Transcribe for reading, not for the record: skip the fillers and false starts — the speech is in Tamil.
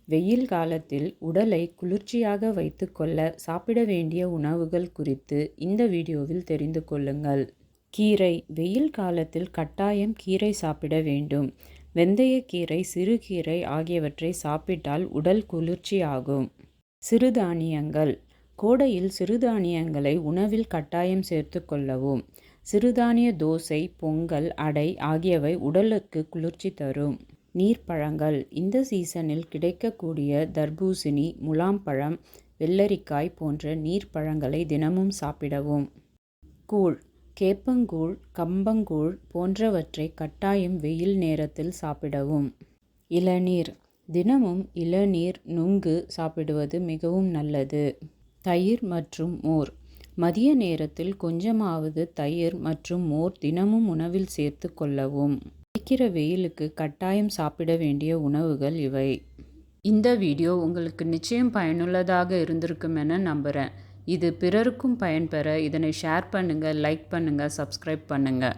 வெயில் காலத்தில் உடலை குளிர்ச்சியாக வைத்துக்கொள்ள சாப்பிட வேண்டிய உணவுகள் குறித்து இந்த வீடியோவில் தெரிந்து கொள்ளுங்கள். கீரை. வெயில் காலத்தில் கட்டாயம் கீரை சாப்பிட வேண்டும். வெந்தயக்கீரை, சிறுகீரை ஆகியவற்றை சாப்பிட்டால் உடல் குளிர்ச்சியாகும். சிறுதானியங்கள். கோடையில் சிறுதானியங்களை உணவில் கட்டாயம் சேர்த்து கொள்ளவும். சிறுதானிய தோசை, பொங்கல், அடை ஆகியவை உடலுக்கு குளிர்ச்சி தரும். நீர்ப்பழங்கள். இந்த சீசனில் கிடைக்கக்கூடிய தர்பூசணி, முலாம்பழம், வெள்ளரிக்காய் போன்ற நீர்ப்பழங்களை தினமும் சாப்பிடவும். கூழ். கேப்பங்கூழ், கம்பங்கூழ் போன்றவற்றை கட்டாயம் வெயில் நேரத்தில் சாப்பிடவும். இளநீர். தினமும் இளநீர், நுங்கு சாப்பிடுவது மிகவும் நல்லது. தயிர் மற்றும் மோர். மதிய நேரத்தில் கொஞ்சமாவது தயிர் மற்றும் மோர் தினமும் உணவில் சேர்த்து கொள்ளவும். அடிக்கிற வெயிலுக்கு கட்டாயம் சாப்பிட வேண்டிய உணவுகள் இவை. இந்த வீடியோ உங்களுக்கு நிச்சயம் பயனுள்ளதாக இருந்திருக்கும் என நம்புகிறேன். இது பிறருக்கும் பயன்பெற இதனை ஷேர் பண்ணுங்கள், லைக் பண்ணுங்கள், சப்ஸ்கிரைப் பண்ணுங்கள்.